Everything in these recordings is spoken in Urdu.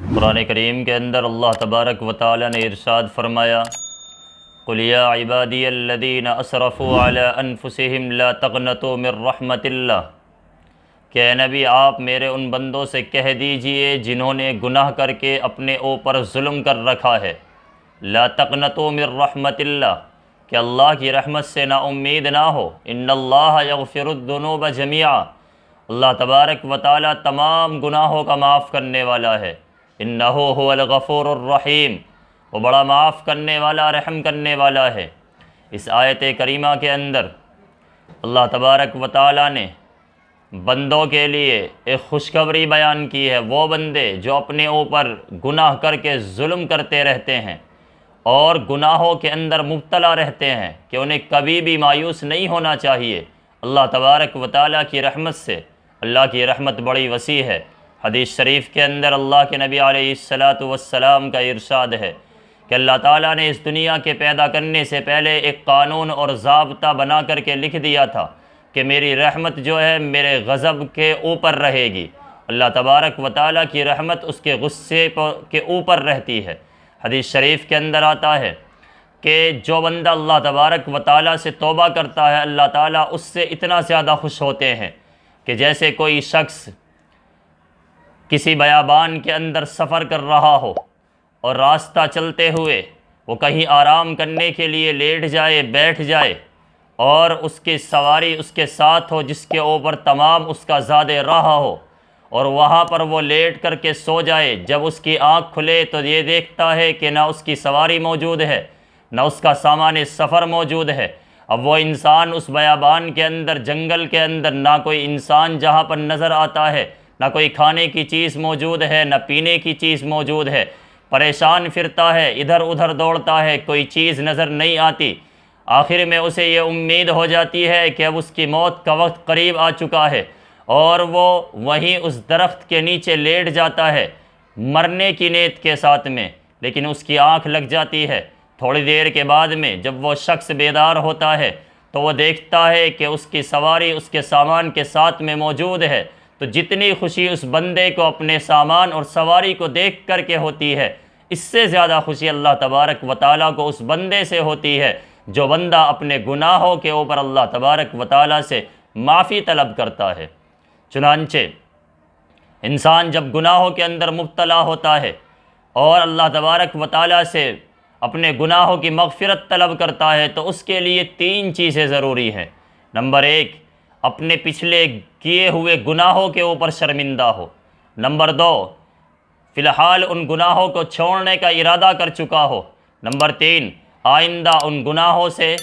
قرآن کریم کے اندر اللہ تبارک و تعالی نے ارشاد فرمایا، قُلْ يَا عِبَادِيَ الَّذِينَ أَسْرَفُوا عَلَىٰ أَنفُسِهِمْ لَا تَقْنَطُوا مِن رَحْمَةِ اللَّهِ کہ اے نبی آپ میرے ان بندوں سے کہہ دیجئے جنہوں نے گناہ کر کے اپنے اوپر ظلم کر رکھا ہے، لا تقنطوا من رحمت اللہ کہ اللہ کی رحمت سے نا امید نہ ہو، ان اللہ یغفر الذنوب جميعا اللہ تبارک و تعالی تمام گناہوں کا معاف کرنے والا ہے، انہ هو الغفور الرحیم وہ بڑا معاف کرنے والا رحم کرنے والا ہے۔ اس آیت کریمہ کے اندر اللہ تبارک و تعالی نے بندوں کے لیے ایک خوشخبری بیان کی ہے، وہ بندے جو اپنے اوپر گناہ کر کے ظلم کرتے رہتے ہیں اور گناہوں کے اندر مبتلا رہتے ہیں کہ انہیں کبھی بھی مایوس نہیں ہونا چاہیے اللہ تبارک و تعالیٰ کی رحمت سے۔ اللہ کی رحمت بڑی وسیع ہے۔ حدیث شریف کے اندر اللہ کے نبی علیہ السلام کا ارشاد ہے کہ اللہ تعالیٰ نے اس دنیا کے پیدا کرنے سے پہلے ایک قانون اور ضابطہ بنا کر کے لکھ دیا تھا کہ میری رحمت جو ہے میرے غضب کے اوپر رہے گی، اللہ تبارک و تعالیٰ کی رحمت اس کے غصے کے اوپر رہتی ہے۔ حدیث شریف کے اندر آتا ہے کہ جو بندہ اللہ تبارک و تعالیٰ سے توبہ کرتا ہے اللہ تعالیٰ اس سے اتنا زیادہ خوش ہوتے ہیں کہ جیسے کوئی شخص کسی بیابان کے اندر سفر کر رہا ہو اور راستہ چلتے ہوئے وہ کہیں آرام کرنے کے لیے لیٹ جائے، بیٹھ جائے اور اس کی سواری اس کے ساتھ ہو جس کے اوپر تمام اس کا زاد راہ ہو، اور وہاں پر وہ لیٹ کر کے سو جائے۔ جب اس کی آنکھ کھلے تو یہ دیکھتا ہے کہ نہ اس کی سواری موجود ہے، نہ اس کا سامان سفر موجود ہے۔ اب وہ انسان اس بیابان کے اندر، جنگل کے اندر، نہ کوئی انسان جہاں پر نظر آتا ہے، نہ کوئی کھانے کی چیز موجود ہے، نہ پینے کی چیز موجود ہے، پریشان پھرتا ہے، ادھر ادھر دوڑتا ہے، کوئی چیز نظر نہیں آتی۔ آخر میں اسے یہ امید ہو جاتی ہے کہ اب اس کی موت کا وقت قریب آ چکا ہے، اور وہ وہیں اس درخت کے نیچے لیٹ جاتا ہے مرنے کی نیت کے ساتھ میں، لیکن اس کی آنکھ لگ جاتی ہے۔ تھوڑی دیر کے بعد میں جب وہ شخص بیدار ہوتا ہے تو وہ دیکھتا ہے کہ اس کی سواری اس کے سامان کے ساتھ میں موجود ہے، تو جتنی خوشی اس بندے کو اپنے سامان اور سواری کو دیکھ کر کے ہوتی ہے، اس سے زیادہ خوشی اللہ تبارک و تعالیٰ کو اس بندے سے ہوتی ہے جو بندہ اپنے گناہوں کے اوپر اللہ تبارک و تعالیٰ سے معافی طلب کرتا ہے۔ چنانچہ انسان جب گناہوں کے اندر مبتلا ہوتا ہے اور اللہ تبارک و تعالیٰ سے اپنے گناہوں کی مغفرت طلب کرتا ہے تو اس کے لیے 3 چیزیں ضروری ہیں۔ نمبر 1، اپنے پچھلے کیے ہوئے گناہوں کے اوپر شرمندہ ہو۔ نمبر 2، فی الحال ان گناہوں کو چھوڑنے کا ارادہ کر چکا ہو۔ نمبر 3، آئندہ ان گناہوں سے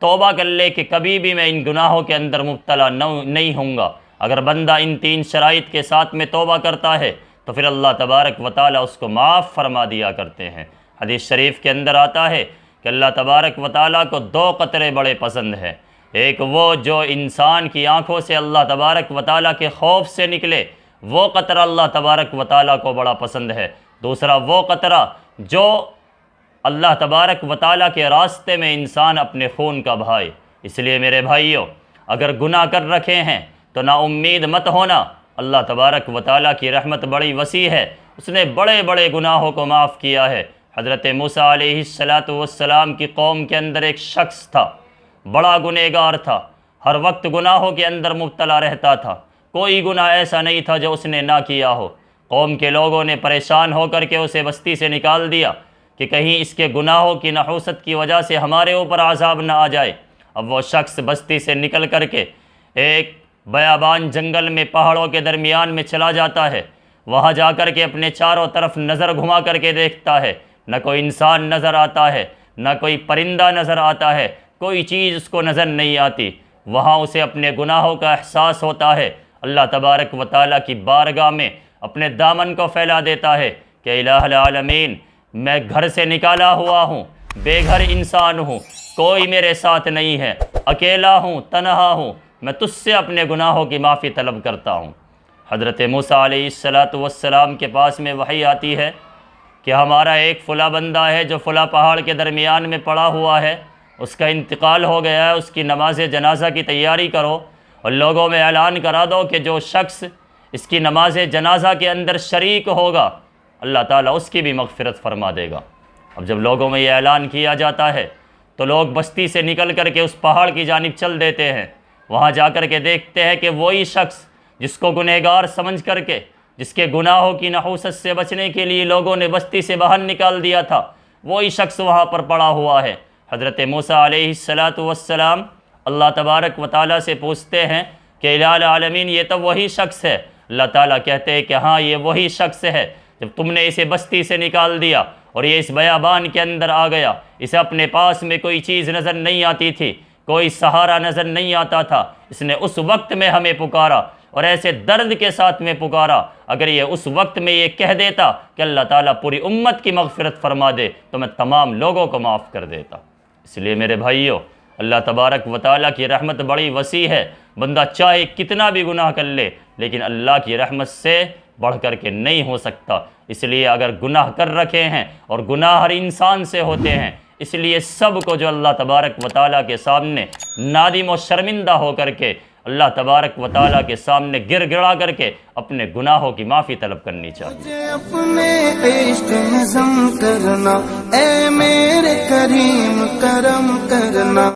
توبہ کر لے کہ کبھی بھی میں ان گناہوں کے اندر مبتلا نہیں ہوں گا۔ اگر بندہ ان 3 شرائط کے ساتھ میں توبہ کرتا ہے تو پھر اللہ تبارک و تعالیٰ اس کو معاف فرما دیا کرتے ہیں۔ حدیث شریف کے اندر آتا ہے کہ اللہ تبارک و تعالیٰ کو 2 قطرے بڑے پسند ہیں، ایک وہ جو انسان کی آنکھوں سے اللہ تبارک و تعالیٰ کے خوف سے نکلے، وہ قطرہ اللہ تبارک و تعالیٰ کو بڑا پسند ہے۔ دوسرا وہ قطرہ جو اللہ تبارک و تعالیٰ کے راستے میں انسان اپنے خون کا بہائے۔ اس لیے میرے بھائیوں، اگر گناہ کر رکھے ہیں تو نا امید مت ہونا، اللہ تبارک و تعالیٰ کی رحمت بڑی وسیع ہے، اس نے بڑے بڑے گناہوں کو معاف کیا ہے۔ حضرت موسیٰ علیہ السلام کی قوم کے اندر ایک شخص تھا، بڑا گنہگار تھا، ہر وقت گناہوں کے اندر مبتلا رہتا تھا، کوئی گناہ ایسا نہیں تھا جو اس نے نہ کیا ہو۔ قوم کے لوگوں نے پریشان ہو کر کے اسے بستی سے نکال دیا کہ کہیں اس کے گناہوں کی نحوست کی وجہ سے ہمارے اوپر عذاب نہ آ جائے۔ اب وہ شخص بستی سے نکل کر کے ایک بیابان جنگل میں پہاڑوں کے درمیان میں چلا جاتا ہے، وہاں جا کر کے اپنے چاروں طرف نظر گھما کر کے دیکھتا ہے، نہ کوئی انسان نظر آتا ہے، نہ کوئی پرندہ نظر آتا ہے، کوئی چیز اس کو نظر نہیں آتی۔ وہاں اسے اپنے گناہوں کا احساس ہوتا ہے، اللہ تبارک و تعالیٰ کی بارگاہ میں اپنے دامن کو پھیلا دیتا ہے کہ الہ العالمین، میں گھر سے نکالا ہوا ہوں، بے گھر انسان ہوں، کوئی میرے ساتھ نہیں ہے، اکیلا ہوں، تنہا ہوں، میں تجھ سے اپنے گناہوں کی معافی طلب کرتا ہوں۔ حضرت موسیٰ علیہ السلام کے پاس میں وحی آتی ہے کہ ہمارا ایک فلاں بندہ ہے جو فلاں پہاڑ کے درمیان میں پڑا ہوا ہے، اس کا انتقال ہو گیا ہے، اس کی نماز جنازہ کی تیاری کرو اور لوگوں میں اعلان کرا دو کہ جو شخص اس کی نماز جنازہ کے اندر شریک ہوگا اللہ تعالیٰ اس کی بھی مغفرت فرما دے گا۔ اب جب لوگوں میں یہ اعلان کیا جاتا ہے تو لوگ بستی سے نکل کر کے اس پہاڑ کی جانب چل دیتے ہیں، وہاں جا کر کے دیکھتے ہیں کہ وہی شخص جس کو گنہگار سمجھ کر کے، جس کے گناہوں کی نحوست سے بچنے کے لیے لوگوں نے بستی سے باہر نکال دیا تھا، وہی شخص وہاں پر پڑا ہوا ہے۔ حضرت موسیٰ علیہ السلام اللہ تبارک و تعالیٰ سے پوچھتے ہیں کہ الہ العالمین یہ تو وہی شخص ہے۔ اللہ تعالیٰ کہتے ہیں کہ ہاں یہ وہی شخص ہے، جب تم نے اسے بستی سے نکال دیا اور یہ اس بیابان کے اندر آ گیا، اسے اپنے پاس میں کوئی چیز نظر نہیں آتی تھی، کوئی سہارا نظر نہیں آتا تھا، اس نے اس وقت میں ہمیں پکارا اور ایسے درد کے ساتھ میں پکارا، اگر یہ اس وقت میں یہ کہہ دیتا کہ اللہ تعالیٰ پوری امت کی مغفرت فرما دے تو میں تمام لوگوں کو معاف کر دیتا۔ اس لیے میرے بھائیوں، اللہ تبارک و تعالیٰ کی رحمت بڑی وسیع ہے، بندہ چاہے کتنا بھی گناہ کر لے لیکن اللہ کی رحمت سے بڑھ کر کے نہیں ہو سکتا۔ اس لیے اگر گناہ کر رکھے ہیں، اور گناہ ہر انسان سے ہوتے ہیں، اس لیے سب کو جو اللہ تبارک و تعالیٰ کے سامنے نادم و شرمندہ ہو کر کے اللہ تبارک و تعالیٰ کے سامنے گر گڑا کر کے اپنے گناہوں کی معافی طلب کرنی چاہیے۔ مجھے اپنے عشق میں ضم کرنا، اے میرے کریم کرم کرنا۔